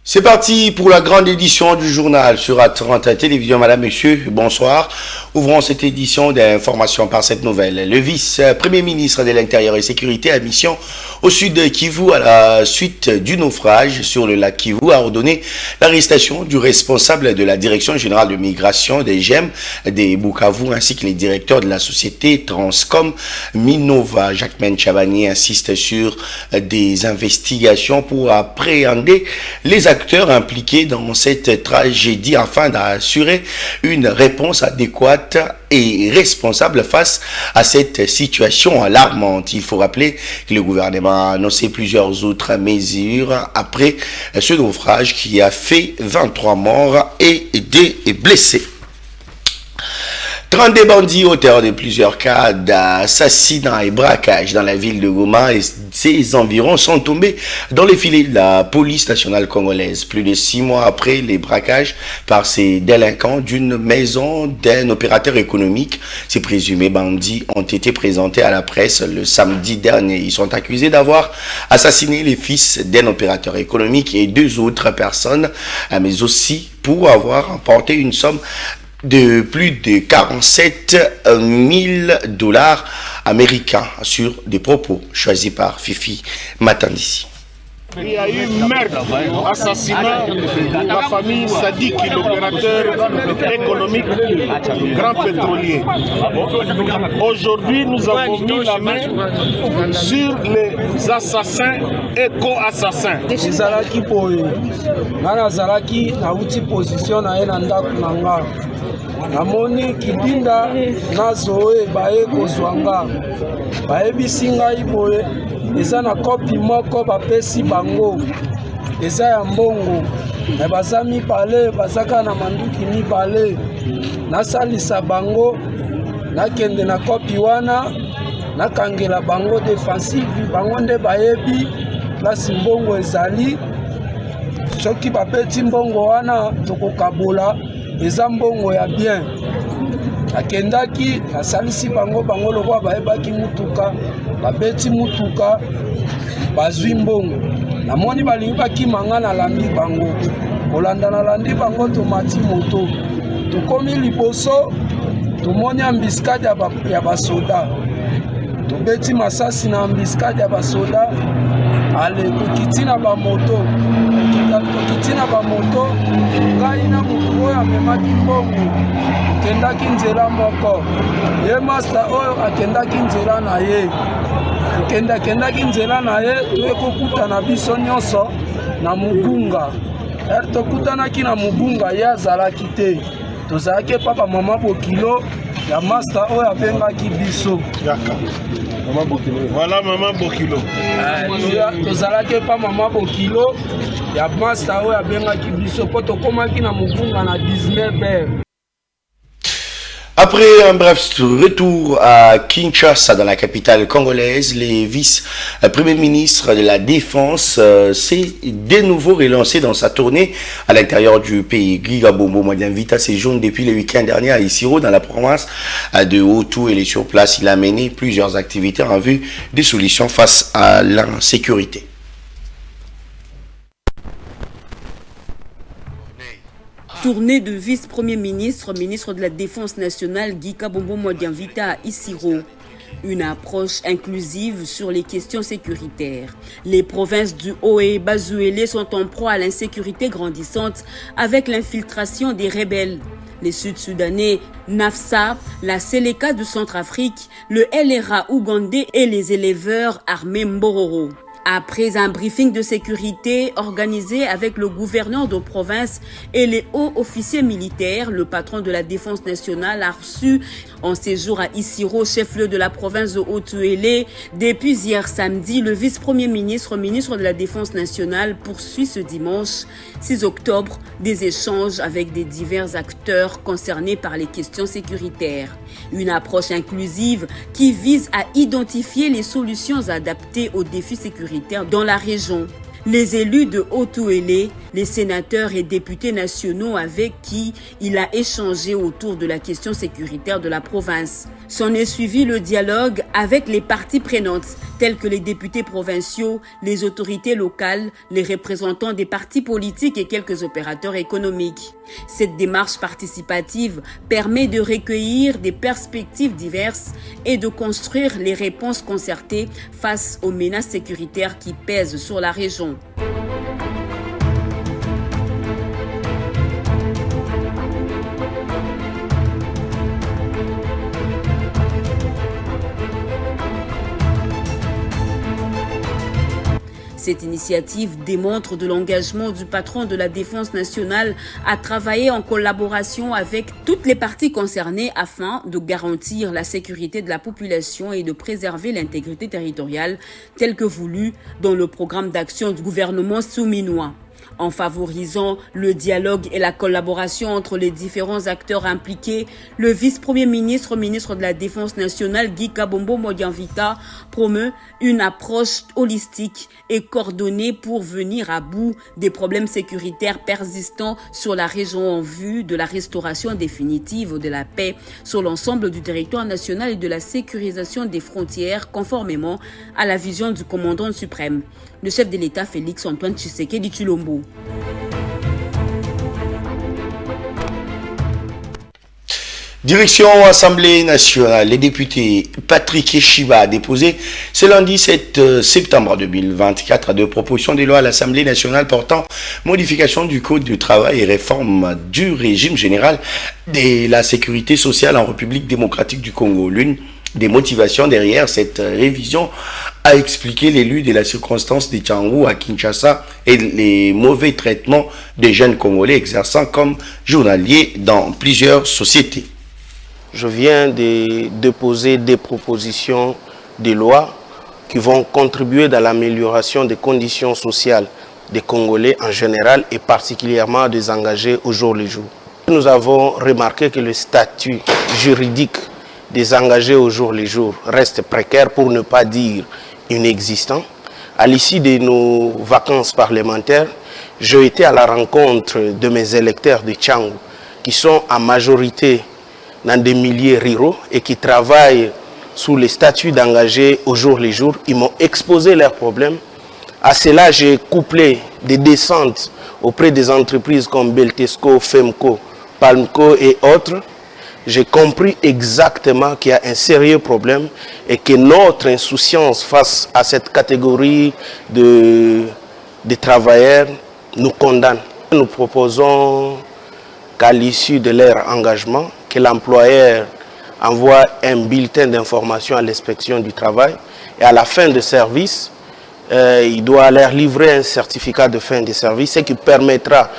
C'est parti pour la grande édition du journal sur A30 Télévision. Madame, Monsieur, bonsoir. Ouvrons cette édition d'informations par cette nouvelle. Le vice-premier ministre de l'Intérieur et Sécurité à mission au sud de Kivu à la suite du naufrage sur le lac Kivu a ordonné l'arrestation du responsable de la Direction générale de migration des GEM des Bukavu ainsi que les directeurs de la société Transcom Minova. Jacquemaine Chabani insiste sur des investigations pour appréhender les acteurs impliqués dans cette tragédie afin d'assurer une réponse adéquate et responsable face à cette situation alarmante. Il faut rappeler que le gouvernement a annoncé plusieurs autres mesures après ce naufrage qui a fait 23 morts et des blessés. 32 bandits auteurs de plusieurs cas d'assassinat et braquage dans la ville de Goma et ses environs sont tombés dans les filets de la police nationale congolaise. Plus de 6 mois après les braquages par ces délinquants d'une maison d'un opérateur économique, ces présumés bandits ont été présentés à la presse le samedi dernier. Ils sont accusés d'avoir assassiné les fils d'un opérateur économique et 2 autres personnes, mais aussi pour avoir emporté une somme de plus de 47 000 dollars américains sur des propos choisis par Fifi Matandisi. Il y a eu meurtre, assassinat de la famille Sadik, l'opérateur économique grand pétrolier. Aujourd'hui, nous avons mis la main sur les assassins et co-assassins. Ezalaki boye, ngana zalaki na uti position na ye na ndako na nga. Namoni kibinda nazoe baye kozwanga. Bayebisi ngai boye, eza na kopi moko bapesi bango. Eza ya mbongo. Na baza mibale, bazaka na manduki mibale. Nasalisa bango, nakende na kopi wana, nakangela bango defensive, bango nde bayebi, place mbongo ezali. Soki bapeti mbongo wana, tokokabola, eza mbongo ya bien. Akendaki, asalisi bango, bango lokwa bayebaki mutuka, babeti mutuka, bazwi mbongo. Namoni balingi bakimanga na landi bango. Kolanda na landi bango tomati moto. Tokomi liboso, tomoni ambiskade ya basoda. Tobeti masasi na ambiskade ya basoda. Ale, tokiti na bamoto. Tokiti na bamoto. Ngai na mutu oyo amemaki mbongo. Akendaki nzela moko. Ye master oyo akendaki nzela na ye. Akendaki nzela na ye, toyekokuta na biso nyonso na Mugunga. Tokutanaki na Mugunga, ye azalaki te. Tozalaki papa mama Bokilo ya master oyo abengaki biso. Maman Bokilo. Voilà Maman Bokilo. Tozalaki pa mama Bokilo ya master oyo abengaki biso po tokomaki na Mugunga na 19h. Après un bref retour à Kinshasa, dans la capitale congolaise, les vice-premiers ministres de la Défense s'est de nouveau relancé dans sa tournée à l'intérieur du pays. Giga Bombo Madianvita séjourne depuis le week-end dernier à Isiro, dans la province de Haut-Tou. Il est sur place. Il a mené plusieurs activités en vue des solutions face à l'insécurité. Tournée de vice-premier ministre, ministre de la Défense nationale, Giga Bombo Madianvita à Isiro. Une approche inclusive sur les questions sécuritaires. Les provinces du Haut et Bazuélé sont en proie à l'insécurité grandissante avec l'infiltration des rebelles. Les Sud-Soudanais, NAFSA, la Seleka du Centrafrique, le LRA ougandais et les éleveurs armés Mbororo. Après un briefing de sécurité organisé avec le gouverneur de province et les hauts officiers militaires, le patron de la défense nationale a reçu en séjour à Isiro, chef-lieu de la province de Haut-Uélé. Depuis hier samedi, le vice-premier ministre, ministre de la Défense nationale, poursuit ce dimanche 6 octobre des échanges avec des divers acteurs concernés par les questions sécuritaires. Une approche inclusive qui vise à identifier les solutions adaptées aux défis sécuritaires dans la région. Les élus de Haut-Ouélé, les sénateurs et députés nationaux avec qui il a échangé autour de la question sécuritaire de la province. S'en est suivi le dialogue avec les parties prenantes, telles que les députés provinciaux, les autorités locales, les représentants des partis politiques et quelques opérateurs économiques. Cette démarche participative permet de recueillir des perspectives diverses et de construire les réponses concertées face aux menaces sécuritaires qui pèsent sur la région. Cette initiative démontre de l'engagement du patron de la Défense nationale à travailler en collaboration avec toutes les parties concernées afin de garantir la sécurité de la population et de préserver l'intégrité territoriale telle que voulue dans le programme d'action du gouvernement souminois. En favorisant le dialogue et la collaboration entre les différents acteurs impliqués, le vice-premier ministre, ministre de la Défense nationale, Gika Bombo Modianvita, promeut une approche holistique et coordonnée pour venir à bout des problèmes sécuritaires persistants sur la région en vue de la restauration définitive de la paix sur l'ensemble du territoire national et de la sécurisation des frontières conformément à la vision du commandant suprême, le chef de l'État Félix Antoine Tshisekedi Tshilombo. Direction Assemblée nationale, les députés Patrick Eshiba a déposé ce lundi 7 septembre 2024 deux propositions de loi à l'Assemblée nationale portant modification du Code du travail et réforme du régime général de la sécurité sociale en République démocratique du Congo. L'une des motivations derrière cette révision a expliqué l'élu de la circonstance de Tchangou à Kinshasa et les mauvais traitements des jeunes Congolais exerçant comme journaliers dans plusieurs sociétés. Je viens de déposer des propositions de loi qui vont contribuer dans l'amélioration des conditions sociales des Congolais en général et particulièrement des engagés au jour le jour. Nous avons remarqué que le statut juridique des engagés au jour le jour reste précaire, pour ne pas dire inexistant. À l'issue de nos vacances parlementaires, j'ai été à la rencontre de mes électeurs de Tchangou qui sont en majorité dans des milieux ruraux et qui travaillent sous le statut d'engagés au jour le jour. Ils m'ont exposé leurs problèmes. À cela, j'ai couplé des descentes auprès des entreprises comme Beltesco, Femco, Palmco et autres. J'ai compris exactement qu'il y a un sérieux problème et que notre insouciance face à cette catégorie de travailleurs nous condamne. Nous proposons qu'à l'issue de leur engagement, que l'employeur envoie un bulletin d'information à l'inspection du travail et à la fin de service, il doit leur livrer un certificat de fin de service, ce qui permettra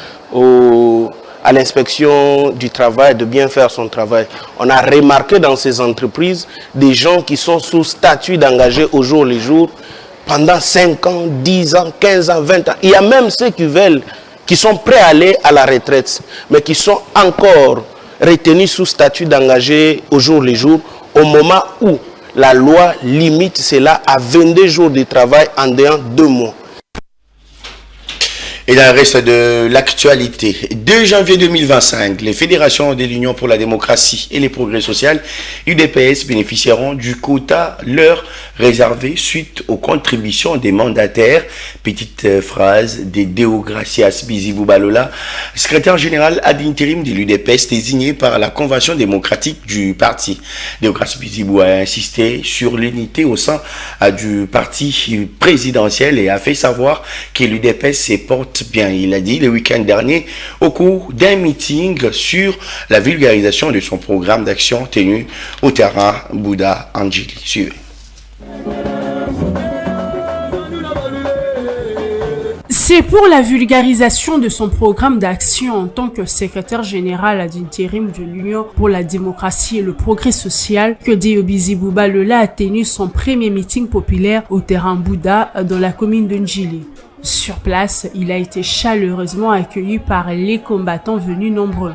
à l'inspection du travail de bien faire son travail. On a remarqué dans ces entreprises des gens qui sont sous statut d'engagés au jour le jour pendant 5 ans, 10 ans, 15 ans, 20 ans. Il y a même ceux qui sont prêts à aller à la retraite, mais qui sont encore retenus sous statut d'engagés au jour le jour, au moment où la loi limite cela à 22 jours de travail en dehors de 2 mois. Et dans le reste de l'actualité, 2 janvier 2025, les fédérations de l'Union pour la démocratie et les progrès social, UDPS, bénéficieront du quota leur réservé suite aux contributions des mandataires. Petite phrase de Deogracias Bizibou-Balola, secrétaire général ad intérim de l'UDPS désigné par la Convention démocratique du parti. Deogracias Bizibou a insisté sur l'unité au sein du parti présidentiel et a fait savoir que l'UDPS se porte bien. Il a dit le week-end dernier au cours d'un meeting sur la vulgarisation de son programme d'action tenu au terrain Bouddha Anjili. Suivez. C'est pour la vulgarisation de son programme d'action en tant que secrétaire général ad intérim de l'Union pour la démocratie et le progrès social que Deo Bizibou-Balola a tenu son premier meeting populaire au terrain Bouddha dans la commune de Njili. Sur place, il a été chaleureusement accueilli par les combattants venus nombreux.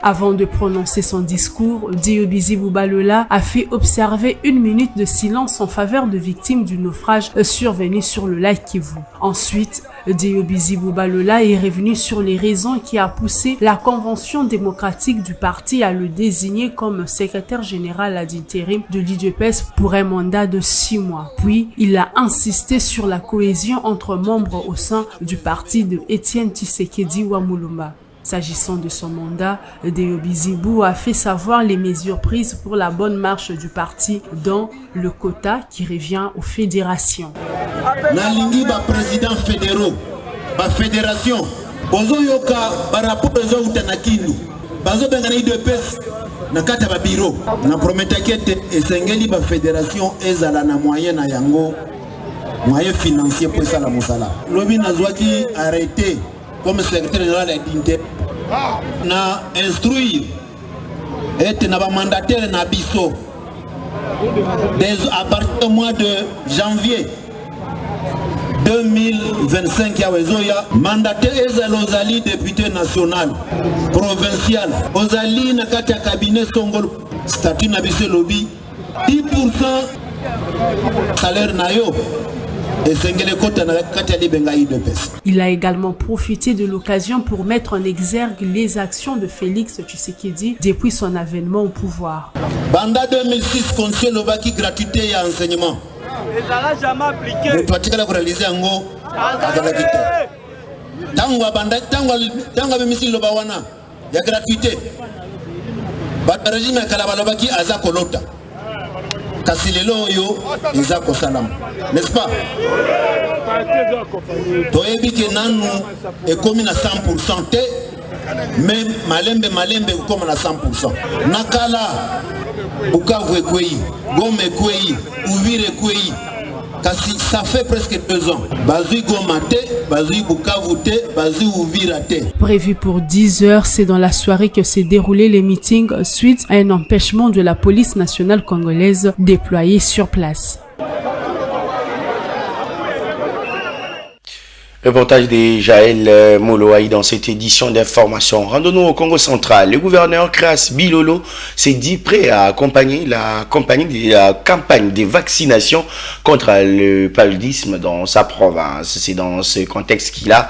Avant de prononcer son discours, Diobisi Bouba-Lola a fait observer 1 minute de silence en faveur de victimes du naufrage survenu sur le lac Kivu. Ensuite, Diobisi Bouba-Lola est revenu sur les raisons qui a poussé la Convention démocratique du parti à le désigner comme secrétaire général ad intérim de l'UDPS pour un mandat de 6 mois. Puis, il a insisté sur la cohésion entre membres au sein du parti de Étienne Tshisekedi Wamulumba. S'agissant de son mandat, Diobisi Bou a fait savoir les mesures prises pour la bonne marche du parti, dont le quota qui revient aux fédérations. Nalingi ba président fédéraux, ba fédération, bozo yoka ba rapport bozo utanakindu, bazo bengani de pes na kata ba bureau, na prometaki ete esengeli ba fédération ezala na moyen na yango, moyen financier pour ça la mosala. Lobi nazwaki arrêté comme secrétaire général d'Inter na instruire et na ba mandataire na biso à partir du mois de janvier 2025 ya wezoya mandataire ezala ozali député national provincial ozali na kati ya cabinet songolo statut na biso lobby 10% salaire na yo. Il a également profité de l'occasion pour mettre en exergue les actions de Félix Tshisekedi depuis son avènement au pouvoir. Banda 2006, conseil Lobaki gratuité et enseignement. Et ça n'a jamais appliqué. Mais toi, tu as réalisé en gros. Tangwa banda, tangwa bimisi lobawana. Il y a gratuité. Bata régime Kalabalobaki azakolota. N'est-ce pas? Toyebi ke nanu ekomi na 100% te, mais malembe comme na 100%. Nakala Bukavu ekwei, Goma ekwei, Uvira ekwei. Kasi ça fait presque 2 ans. Bazui Goma te, Bazui Bukavu te, Bazui Uvira te. Prévu pour 10 heures, c'est dans la soirée que s'est déroulé les meetings suite à un empêchement de la police nationale congolaise déployée sur place. Reportage de Jaël Moloaï dans cette édition d'information. Rendons-nous au Congo central. Le gouverneur Kras Bilolo s'est dit prêt à accompagner la campagne de vaccination contre le paludisme dans sa province. C'est dans ce contexte qu'il a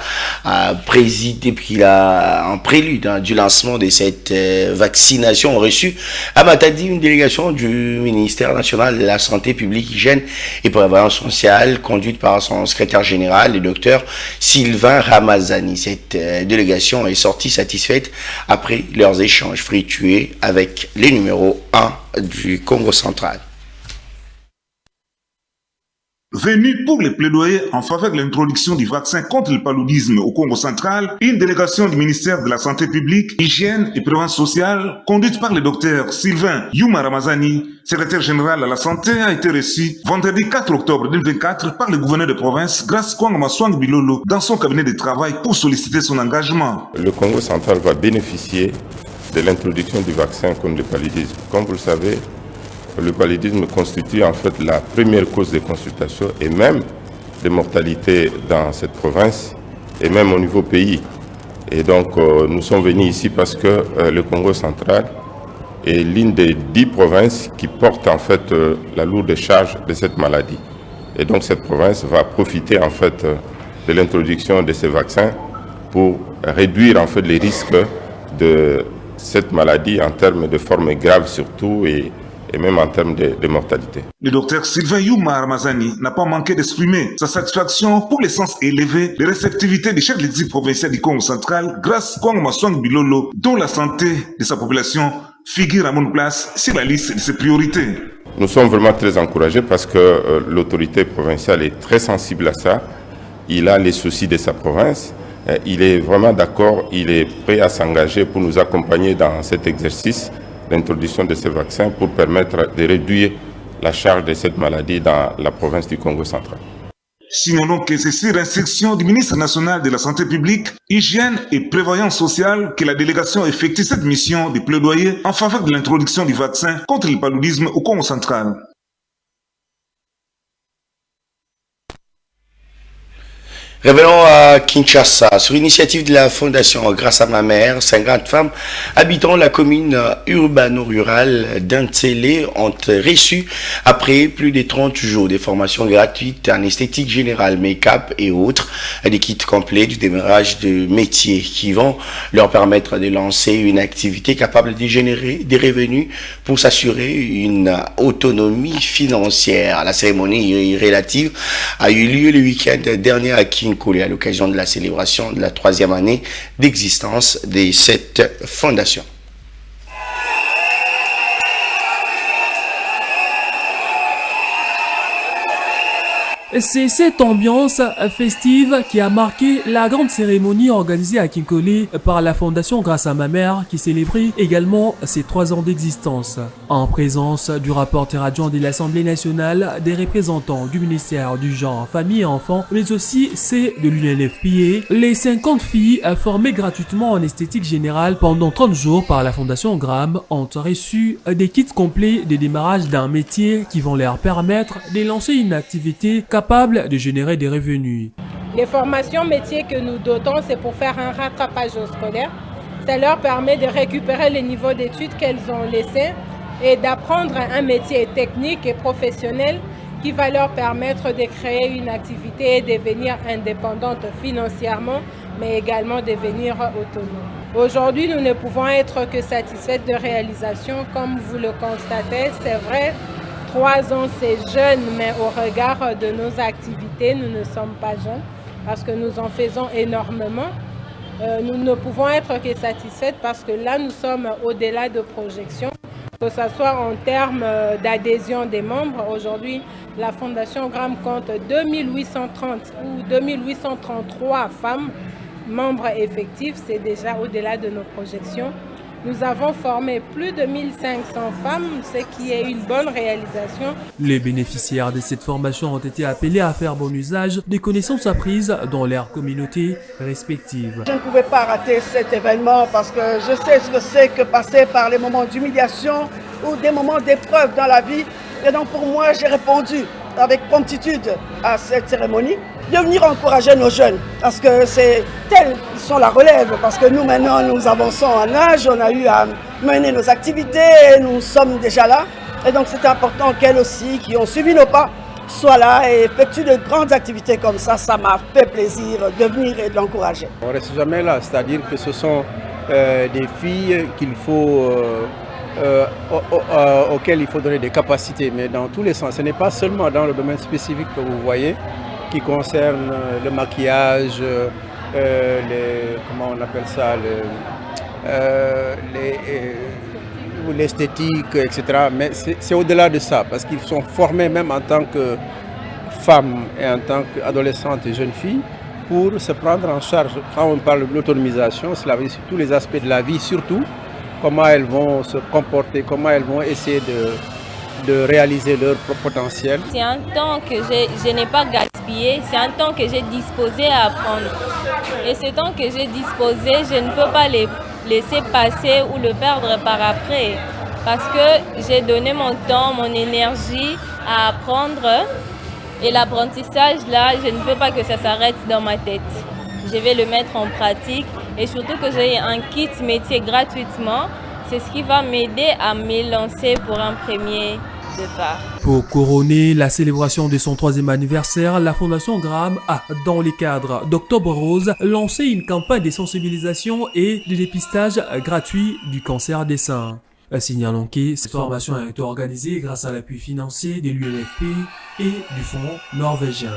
présidé, puis qu'il a en prélude du lancement de cette vaccination reçu à Matadi une délégation du ministère national de la santé publique, hygiène et prévoyance sociale conduite par son secrétaire général, le docteur Sylvain Ramazani. Cette délégation est sortie satisfaite après leurs échanges fructueux avec les numéros 1 du Congo central. Venu pour les plaidoyers en faveur de l'introduction du vaccin contre le paludisme au Congo central, une délégation du ministère de la Santé publique, Hygiène et Prévention sociale, conduite par le docteur Sylvain Yuma Ramazani, secrétaire général à la santé, a été reçue vendredi 4 octobre 2024 par le gouverneur de province, Grace Kwangma Swang Bilolo, dans son cabinet de travail pour solliciter son engagement. Le Congo central va bénéficier de l'introduction du vaccin contre le paludisme. Comme vous le savez, le paludisme constitue en fait la première cause de consultation et même de mortalité dans cette province et même au niveau pays. Et donc nous sommes venus ici parce que le Congo central est l'une des 10 provinces qui portent en fait la lourde charge de cette maladie. Et donc cette province va profiter en fait de l'introduction de ces vaccins pour réduire en fait les risques de cette maladie en termes de formes graves surtout et même en termes de mortalité. Le docteur Sylvain Yuma Ramazani n'a pas manqué d'exprimer sa satisfaction pour l'essence élevée de réceptivité des chefs de l'État provincial du Congo central grâce à Kwangma Swang Bilolo, dont la santé de sa population figure à bonne place sur la liste de ses priorités. Nous sommes vraiment très encouragés parce que l'autorité provinciale est très sensible à ça. Il a les soucis de sa province. Il est vraiment d'accord, il est prêt à s'engager pour nous accompagner dans cet exercice, l'introduction de ces vaccins pour permettre de réduire la charge de cette maladie dans la province du Congo central. Signalons que c'est sur instruction du ministre national de la Santé publique, Hygiène et Prévoyance sociale que la délégation effectue cette mission de plaidoyer en faveur de l'introduction du vaccin contre le paludisme au Congo central. Revenons à Kinshasa. Sur l'initiative de la Fondation Grâce à ma mère, 50 femmes habitant la commune urbano-rurale d'Antsele ont reçu, après plus de 30 jours de formation gratuite en esthétique générale, make-up et autres, des kits complets du démarrage de métiers qui vont leur permettre de lancer une activité capable de générer des revenus pour s'assurer une autonomie financière. La cérémonie relative a eu lieu le week-end dernier à Kinshasa à l'occasion de la célébration de la 3e année d'existence de cette fondation. C'est cette ambiance festive qui a marqué la grande cérémonie organisée à Kinkole par la Fondation Grâce à ma mère qui célébrait également ses 3 ans d'existence. En présence du rapporteur adjoint de l'Assemblée nationale, des représentants du ministère du Genre, Famille et Enfants, mais aussi ceux de l'UNFPA, les 50 filles formées gratuitement en esthétique générale pendant 30 jours par la Fondation GRAM ont reçu des kits complets de démarrage d'un métier qui vont leur permettre de lancer une activité capable de générer des revenus. Les formations métiers que nous dotons, c'est pour faire un rattrapage au scolaire. Ça leur permet de récupérer les niveaux d'études qu'elles ont laissés et d'apprendre un métier technique et professionnel qui va leur permettre de créer une activité et devenir indépendante financièrement, mais également devenir autonome. Aujourd'hui, nous ne pouvons être que satisfaites de réalisation. Comme vous le constatez, c'est vrai, 3 ans, c'est jeune, mais au regard de nos activités, nous ne sommes pas jeunes parce que nous en faisons énormément. Nous ne pouvons être que satisfaites parce que là, nous sommes au-delà de projections, que ce soit en termes d'adhésion des membres. Aujourd'hui, la Fondation GRAM compte 2830 ou 2833 femmes membres effectifs. C'est déjà au-delà de nos projections. Nous avons formé plus de 1500 femmes, ce qui est une bonne réalisation. Les bénéficiaires de cette formation ont été appelés à faire bon usage des connaissances apprises dans leurs communautés respectives. Je ne pouvais pas rater cet événement parce que je sais ce que c'est que passer par les moments d'humiliation ou des moments d'épreuve dans la vie. Et donc pour moi, j'ai répondu avec promptitude à cette cérémonie de venir encourager nos jeunes parce que c'est tels qui sont la relève, parce que nous maintenant nous avançons en âge, on a eu à mener nos activités, nous sommes déjà là et donc c'est important qu'elles aussi qui ont suivi nos pas soient là et effectuent de grandes activités comme ça. Ça m'a fait plaisir de venir et de l'encourager. On ne reste jamais là, c'est-à-dire que ce sont des filles qu'il faut auxquelles il faut donner des capacités, mais dans tous les sens. Ce n'est pas seulement dans le domaine spécifique que vous voyez, qui concerne le maquillage, comment on appelle ça, l'esthétique, etc. Mais c'est au-delà de ça, parce qu'ils sont formés même en tant que femmes et en tant qu'adolescentes et jeunes filles pour se prendre en charge. Quand on parle de l'autonomisation, cela veut dire sur tous les aspects de la vie, surtout comment elles vont se comporter, comment elles vont essayer de réaliser leur potentiel. C'est un temps que je n'ai pas gaspillé, c'est un temps que j'ai disposé à apprendre. Et ce temps que j'ai disposé, je ne peux pas le laisser passer ou le perdre par après. Parce que j'ai donné mon temps, mon énergie à apprendre. Et l'apprentissage, là, je ne veux pas que ça s'arrête dans ma tête. Je vais le mettre en pratique. Et surtout que j'ai un kit métier gratuitement. C'est ce qui va m'aider à me lancer pour un premier départ. Pour couronner la célébration de son 3e anniversaire, la Fondation GRAM a, dans le cadre d'Octobre Rose, lancé une campagne de sensibilisation et de dépistage gratuit du cancer des seins. Signalons que cette formation a été organisée grâce à l'appui financier de l'UNFP et du Fonds norvégien.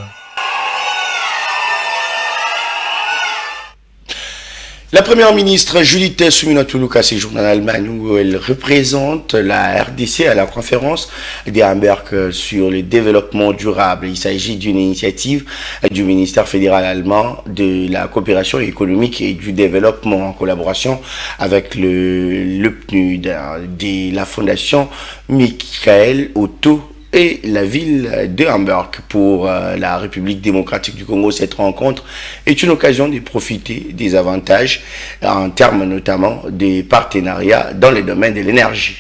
La première ministre Judith Suminwa-Tuluka séjourne en Allemagne où elle représente la RDC à la conférence de Hamburg sur le développement durable. Il s'agit d'une initiative du ministère fédéral allemand de la coopération économique et du développement en collaboration avec le PNUD de la fondation Michael Otto et la ville de Hamburg. Pour la République démocratique du Congo, cette rencontre est une occasion de profiter des avantages en termes notamment des partenariats dans le domaine de l'énergie.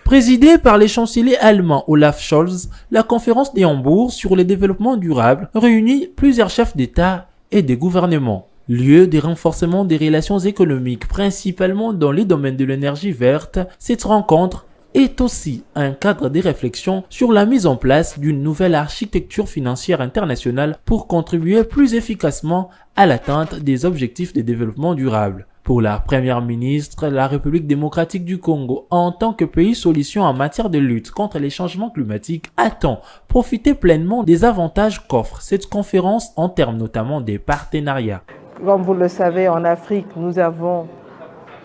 Présidée par les chanceliers allemands Olaf Scholz, la conférence des Hambourg sur le développement durable réunit plusieurs chefs d'État et de gouvernement. Lieu de renforcement des relations économiques, principalement dans les domaines de l'énergie verte, cette rencontre est aussi un cadre de réflexion sur la mise en place d'une nouvelle architecture financière internationale pour contribuer plus efficacement à l'atteinte des objectifs de développement durable. Pour la première ministre, la République démocratique du Congo, en tant que pays solution en matière de lutte contre les changements climatiques, attend profiter pleinement des avantages qu'offre cette conférence en termes notamment des partenariats. Comme vous le savez, en Afrique, nous avons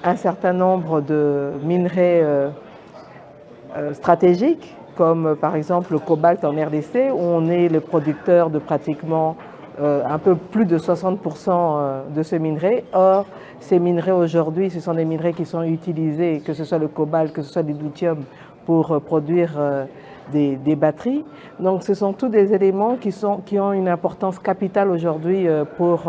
un certain nombre de minerais stratégiques, comme par exemple le cobalt en RDC, où on est le producteur de pratiquement un peu plus de 60% de ce minerai. Or, ces minerais aujourd'hui, ce sont des minerais qui sont utilisés, que ce soit le cobalt, que ce soit du lithium, pour produire des batteries. Donc ce sont tous des éléments qui ont une importance capitale aujourd'hui pour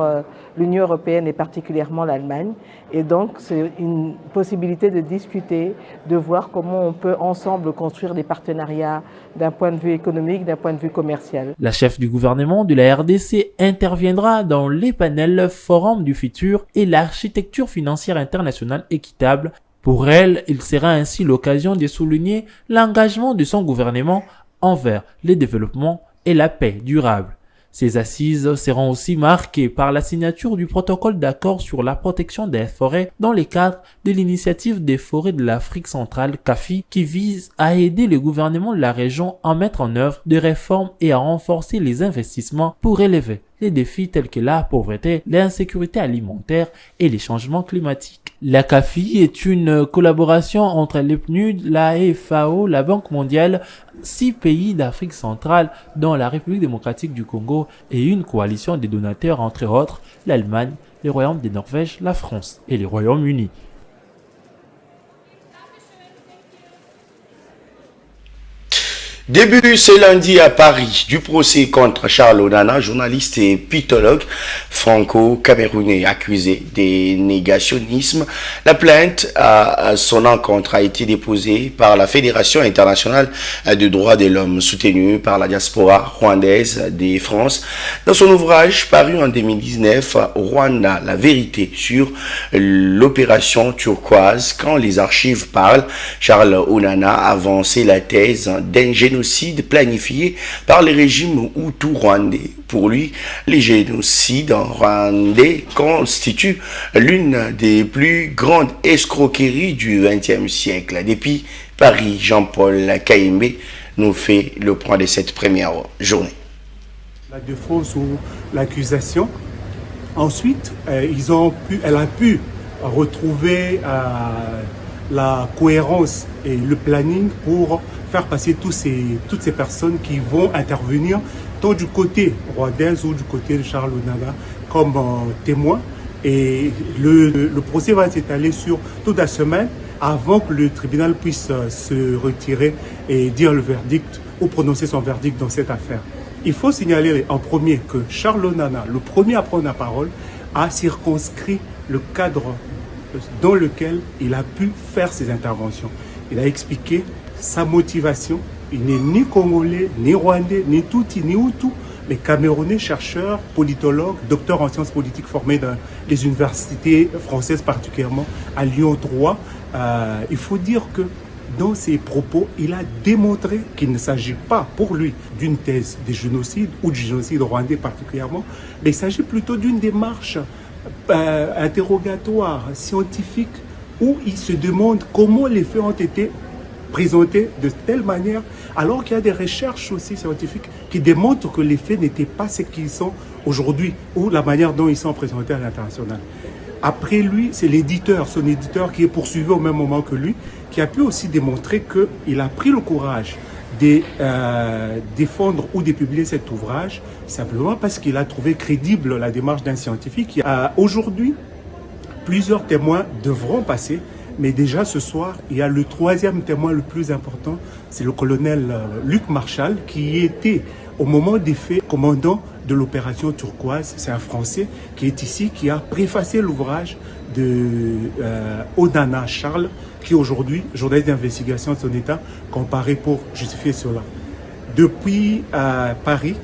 l'Union européenne et particulièrement l'Allemagne. Et donc c'est une possibilité de discuter, de voir comment on peut ensemble construire des partenariats d'un point de vue économique, d'un point de vue commercial. La chef du gouvernement de la RDC interviendra dans les panels Forum du futur et l'architecture financière internationale équitable. Pour elle, il sera ainsi l'occasion de souligner l'engagement de son gouvernement envers le développement et la paix durable. Ces assises seront aussi marquées par la signature du protocole d'accord sur la protection des forêts dans le cadre de l'initiative des forêts de l'Afrique centrale CAFI qui vise à aider le gouvernement de la région à mettre en œuvre des réformes et à renforcer les investissements pour relever les défis tels que la pauvreté, l'insécurité alimentaire et les changements climatiques. La CAFI est une collaboration entre le PNUD, la FAO, la Banque mondiale, 6 pays d'Afrique centrale, dont la République démocratique du Congo, et une coalition de donateurs, entre autres l'Allemagne, le Royaume de Norvège, la France et le Royaume-Uni. Début ce lundi à Paris du procès contre Charles Onana, journaliste et pitologue franco-camerounais accusé de négationnisme. La plainte à son encontre a été déposée par la Fédération internationale des droits de l'homme, soutenue par la diaspora rwandaise de France. Dans son ouvrage paru en 2019, Rwanda, la vérité sur l'opération turquoise, quand les archives parlent, Charles Onana a avancé la thèse d'un génocide planifié par le régime hutu-rwandais. Pour lui, les génocides rwandais constituent l'une des plus grandes escroqueries du XXe siècle. Depuis Paris, Jean-Paul Kaimbe nous fait le point de cette première journée. La défense ou l'accusation. Ensuite, elle a pu retrouver la cohérence et le planning pour faire passer toutes ces personnes qui vont intervenir tant du côté rwandais ou du côté de Charles Onana comme témoins. Et le procès va s'étaler sur toute la semaine avant que le tribunal puisse se retirer et dire le verdict ou prononcer son verdict dans cette affaire. Il faut signaler en premier que Charles Onana, le premier à prendre la parole, a circonscrit le cadre dans lequel il a pu faire ses interventions. Il a expliqué sa motivation. Il n'est ni congolais, ni rwandais, ni touti, ni hutu, mais camerounais, chercheur, politologue, docteur en sciences politiques formé dans les universités françaises, particulièrement à Lyon 3. Il faut dire que dans ses propos, il a démontré qu'il ne s'agit pas pour lui d'une thèse de génocide ou du génocide rwandais particulièrement, mais il s'agit plutôt d'une démarche interrogatoire, scientifique, où il se demande comment les faits ont été présentés de telle manière, alors qu'il y a des recherches aussi scientifiques qui démontrent que les faits n'étaient pas ce qu'ils sont aujourd'hui, ou la manière dont ils sont présentés à l'international. Après lui, c'est l'éditeur, son éditeur qui est poursuivi au même moment que lui, qui a pu aussi démontrer qu'il a pris le courage de défendre ou de publier cet ouvrage, simplement parce qu'il a trouvé crédible la démarche d'un scientifique. Aujourd'hui, plusieurs témoins devront passer, mais déjà ce soir, il y a le troisième témoin le plus important, c'est le colonel Luc Marchal, qui était au moment des faits commandant de l'opération turquoise. C'est un Français qui est ici, qui a préfacé l'ouvrage de Onana Charles, qui aujourd'hui, journaliste d'investigation de son État, comparé pour justifier cela. Depuis Paris,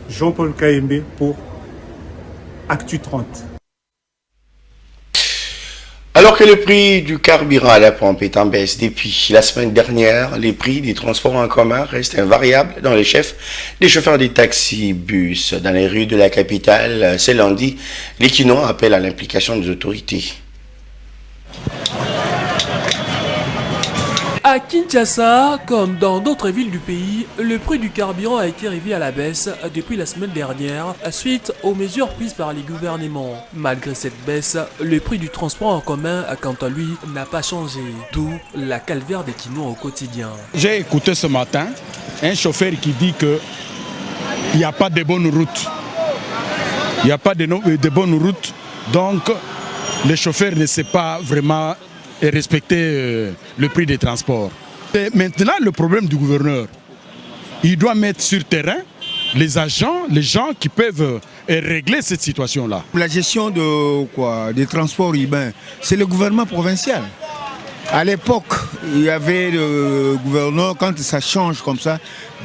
Jean-Paul Kayembe pour Actu 30. Alors que le prix du carburant à la pompe est en baisse depuis la semaine dernière, les prix des transports en commun restent invariables dans les chefs des chauffeurs des taxis-bus. Dans les rues de la capitale, ce lundi, les Kinois appellent à l'implication des autorités. À Kinshasa, comme dans d'autres villes du pays, le prix du carburant a été revu à la baisse depuis la semaine dernière suite aux mesures prises par les gouvernements. Malgré cette baisse, le prix du transport en commun, quant à lui, n'a pas changé, d'où la calvaire des Kinois au quotidien. J'ai écouté ce matin un chauffeur qui dit qu'il n'y a pas de bonnes routes. Il n'y a pas de bonnes routes, donc le chauffeur ne sait pas vraiment et respecter le prix des transports. Et maintenant, le problème du gouverneur, il doit mettre sur terrain les agents, les gens qui peuvent régler cette situation-là. La gestion des transports urbains, c'est le gouvernement provincial. À l'époque, il y avait le gouverneur, quand ça change comme ça,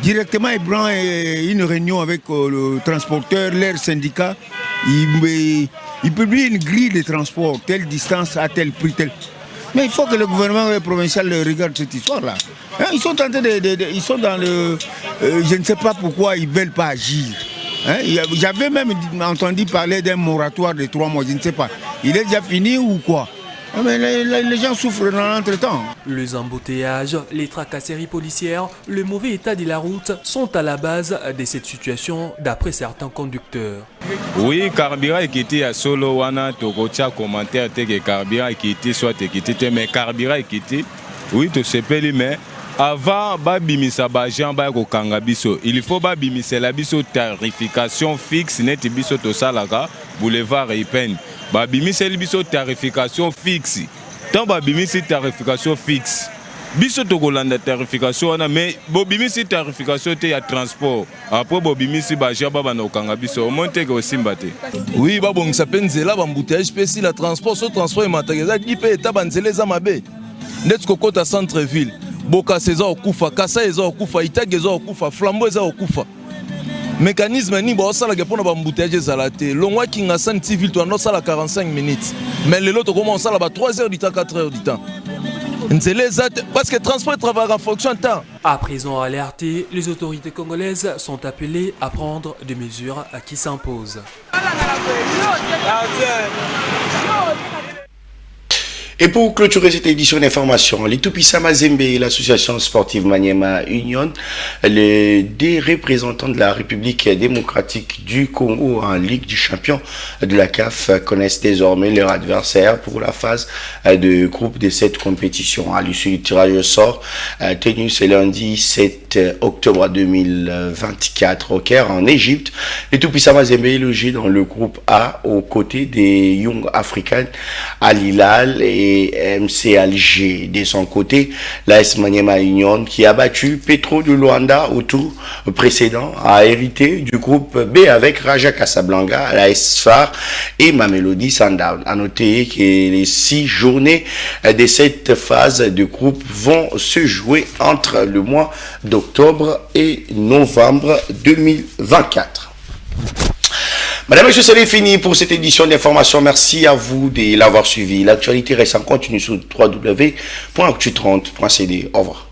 directement il prend une réunion avec le transporteur, leur syndicat, il publie une grille de transport, telle distance à tel prix, tel. Mais il faut que le gouvernement provincial regarde cette histoire-là. Hein, ils sont tentés ils sont dans le... je ne sais pas pourquoi ils ne veulent pas agir. Hein, j'avais même entendu parler d'un moratoire de 3 mois, je ne sais pas. Il est déjà fini ou quoi? Mais les gens souffrent dans l'entretemps. Les embouteillages, les tracasseries policières, le mauvais état de la route sont à la base de cette situation d'après certains conducteurs. Oui, carburant qui était à solo, wana tokotia commentaire que carburant qui était soit qui était mais carburant qui était oui to sepeli mais avant babimisa bajan ba ko kangabiso il faut babimisa la biso tarification fixe net biso to salaka boulevard Ipen. Babimisa biso tarification fixe. Tant babimisa tarification fixe. Biso tokolanda tarification wana mais bobimisa tarification te ya transport. Après bobimisa baja baba na okanga biso monte ko simbate. Oui babongisa penzela bambouteillage pesi la transport so transport matageza dipe eta banzele za mabe. Net kokota centre ville. Boka seza okufa, kasa eza okufa, itage eza okufa, flambeau eza okufa. Mécanisme ni ba osala ke pona ba embouteillage ezalate longwa kinga civil to no sala 45 minutes mais le lot commence à 3 heures du temps 4 heures du temps parce que transport travaille en fonction de temps. À présent alertés, les autorités congolaises sont appelées à prendre des mesures qui s'imposent. Et pour clôturer cette édition d'information, les Tupisa Mazembe et l'association sportive Maniema Union, les deux représentants de la République démocratique du Congo en Ligue du champion de la CAF connaissent désormais leur adversaire pour la phase de groupe de cette compétition. À l'issue du tirage au sort tenu ce lundi 7 octobre 2024 au Caire en Égypte, les Tupisa Mazembe est logé dans le groupe A aux côtés des Young Africans Al Hilal et MC Alger. De son côté, l'AS Maniema Union, qui a battu Petro de Luanda au tour précédent, a hérité du groupe B avec Raja Casablanca, l'AS FAR et Mamelodi Sundowns. A noter que les 6 journées de cette phase de groupe vont se jouer entre le mois d'octobre et novembre 2024. Madame, Monsieur, c'est fini pour cette édition d'information. Merci à vous de l'avoir suivi. L'actualité reste en continu sur www.actu30.cd. Au revoir.